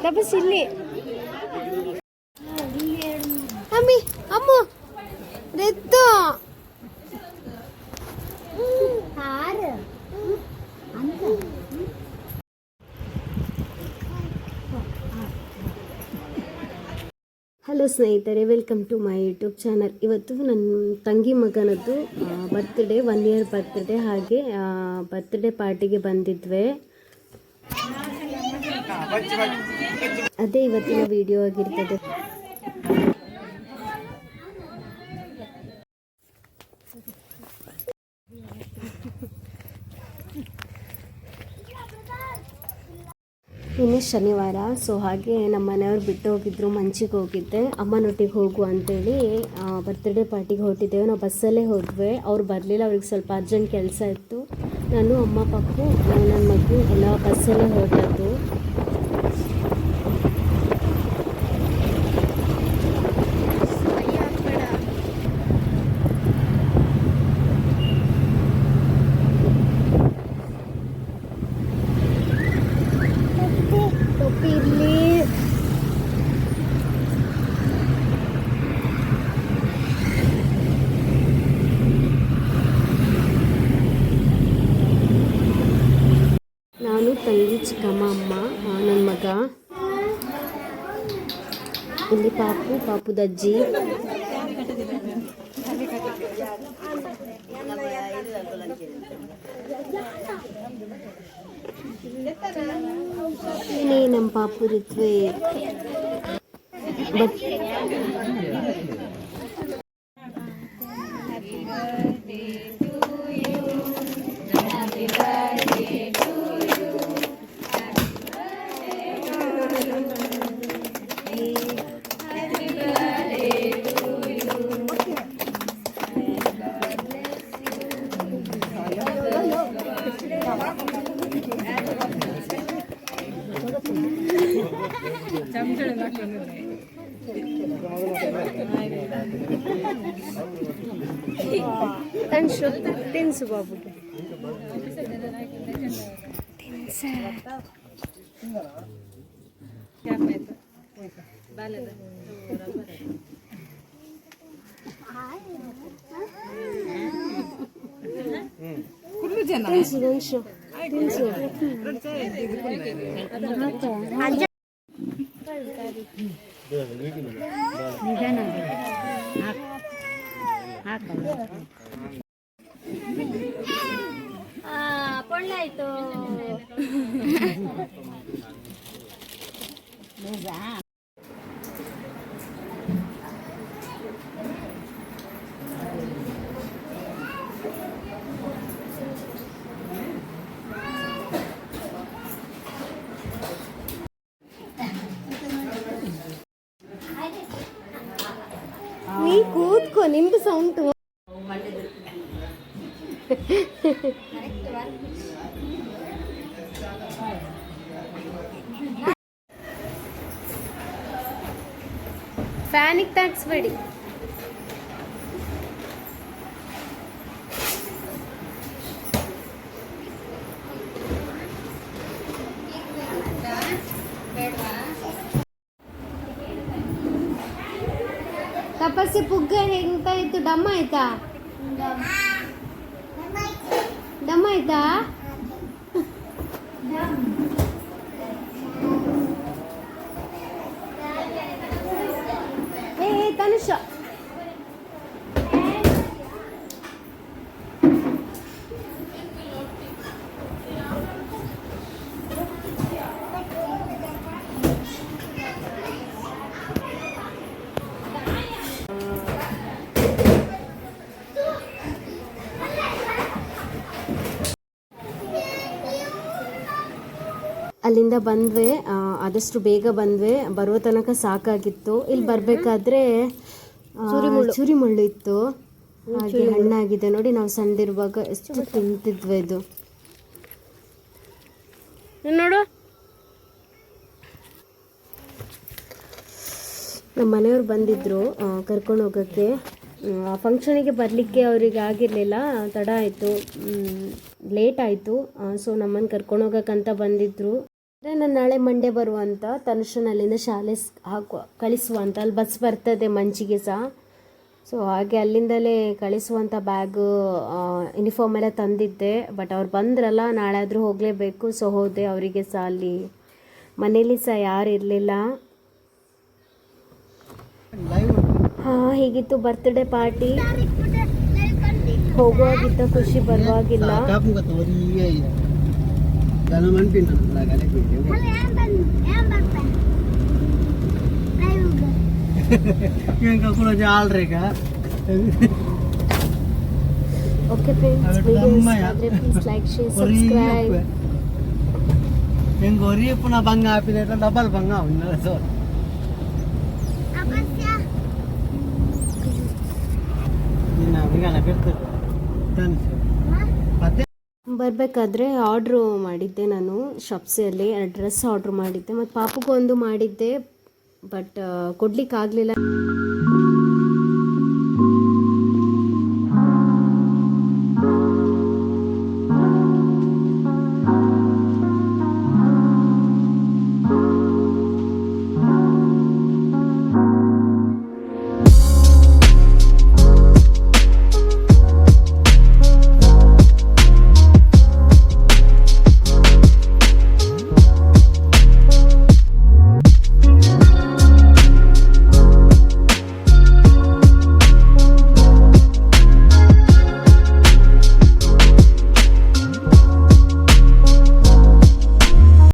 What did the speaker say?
ತಪಸ್ ಇಲ್ಲಿ ಅಮ್ಮಿ ಅಮ್ಮ ರೆದ್ದು ಹಲೋ ಸ್ನೇಹಿತರೆ, welcome to my YouTube channel. ಇವತ್ತು ನನ್ನ ತಂಗಿ ಮಗನದ್ದು ಬರ್ತ್ಡೇ, 1 ಇಯರ್ ಬರ್ತ್ಡೇ. ಹಾಗೆ ಬರ್ತ್ಡೇ ಪಾರ್ಟಿಗೆ ಬಂದಿದ್ವಿ. ಅದೇ ಇವತ್ತಿನ ವಿಡಿಯೋ ಆಗಿರ್ತದೆ. ಇನ್ನೇ ಶನಿವಾರ, ಸೊ ಹಾಗೆ ನಮ್ಮ ಮನೆಯವ್ರು ಬಿಟ್ಟು ಹೋಗಿದ್ರು, ಮಂಚಿಗೆ ಹೋಗಿದ್ದೆ. ಅಮ್ಮನೊಟ್ಟಿಗೆ ಹೋಗು ಅಂತೇಳಿ ಬರ್ತ್ಡೇ ಪಾರ್ಟಿಗೆ ಹೊರಟಿದ್ದೇವೆ. ನಾವು ಬಸ್ಸಲ್ಲೇ ಹೋದ್ವಿ. ಅವ್ರು ಬರಲಿಲ್ಲ, ಅವ್ರಿಗೆ ಸ್ವಲ್ಪ ಅರ್ಜೆಂಟ್ ಕೆಲಸ ಇತ್ತು. ನಾನು, ಅಮ್ಮ, ಪಪ್ಪು, ನನ್ನ ಮಗು ಎಲ್ಲ ಬಸ್ಸಲ್ಲೇ ಹೊರಟದ್ದು. ನಾನು, ತಂಗಿ, ಚಿಕ್ಕಮ್ಮ, ಅಮ್ಮ, ನನ್ನ ಮಗ, ಇಲ್ಲಿ ಪಾಪುದಜ್ಜಿ. ಇನ್ನೇ ನಮ್ಮ ಪಾಪು ಋತ್ವೆ. ತಿನ್ಸು ಬಾಬುಗೆ, ತಿನ್ಸು. ಕೊಳ್ಳಾಯ್ತು. ನೀ ಕೂತ್ಕೋ, ನಿಮ್ದು ಸೌಂಟು. ಫ್ಯಾನಿಗೆ ತಾಗಿಸ್ಬೇಡಿ. ತಪಸ್ಸೆ ಪುಗ್ಗ ಹೆಂಗಾಯ್ತು? ಡಮ್ಮ ಆಯ್ತಾ? ಡಮ್ಮ ಆಯ್ತಾ? ತನುಷ, ಅಲ್ಲಿಂದ ಬಂದ್ವಿ. ಆದಷ್ಟು ಬೇಗ ಬಂದ್ವಿ. ಬರೋ ತನಕ ಸಾಕಾಗಿತ್ತು. ಇಲ್ಲಿ ಬರಬೇಕಾದ್ರೆ ಚುರಿ ಮುಳ್ಳು ಇತ್ತು, ಹಾಗೆ ಹಣ್ಣಾಗಿದೆ ನೋಡಿ. ನಾವು ಸಣ್ಣದಿರುವಾಗ ಎಷ್ಟು ತಿಂತಿದ್ವಿ ಇದು. ನೋಡು, ನಮ್ಮ ಮನೆಯವ್ರು ಬಂದಿದ್ರು ಕರ್ಕೊಂಡು ಹೋಗೋಕ್ಕೆ. ಫಂಕ್ಷನಿಗೆ ಬರಲಿಕ್ಕೆ ಅವರಿಗೆ ಆಗಿರಲಿಲ್ಲ, ತಡ ಆಯಿತು, ಲೇಟ್ ಆಯಿತು. ಸೊ ನಮ್ಮನ್ನು ಕರ್ಕೊಂಡು ಹೋಗೋಕ್ಕಂತ ಬಂದಿದ್ದರು. ನಾನು ನಾಳೆ ಮಂಡೇ ಬರುವಂತ, ತನುಷನ್ ಅಲ್ಲಿಂದ ಶಾಲೆ ಕಳಿಸುವಂತ, ಅಲ್ಲಿ ಬಸ್ ಬರ್ತದೆ ಮಂಚಿಗೆ ಸಹ. ಸೊ ಹಾಗೆ ಅಲ್ಲಿಂದಲೇ ಕಳಿಸುವಂಥ ಬ್ಯಾಗು ಯೂನಿಫಾರ್ಮ್ ಎಲ್ಲ ತಂದಿದ್ದೆ. ಬಟ್ ಅವ್ರು ಬಂದ್ರಲ್ಲ, ನಾಳೆ ಆದರೂ ಹೋಗಲೇಬೇಕು. ಸೊ ಹೋದೆ. ಅವರಿಗೆ ಸಹ ಅಲ್ಲಿ ಮನೇಲಿ ಸಹ ಯಾರು ಇರಲಿಲ್ಲ. ಹಾಂ, ಹೀಗಿತ್ತು ಬರ್ತ್ಡೇ ಪಾರ್ಟಿ. ಹೋಗುವಾಗಿದ್ದ ಖುಷಿ ಬರುವಾಗಿಲ್ಲ. Okay friends, please like, share, subscribe. puna bangga api itu double bangga bener so. ಬರಬೇಕಾದ್ರೆ ಆರ್ಡ್ರು ಮಾಡಿದ್ದೆ ನಾನು ಶಾಪ್ಸಿಯಲ್ಲಿ. ಡ್ರೆಸ್ ಆರ್ಡ್ರ್ ಮಾಡಿದ್ದೆ ಮತ್ತು ಪಾಪಗೂ ಒಂದು ಮಾಡಿದ್ದೆ. ಬಟ್ ಕೊಡ್ಲಿಕ್ಕಾಗಲಿಲ್ಲ.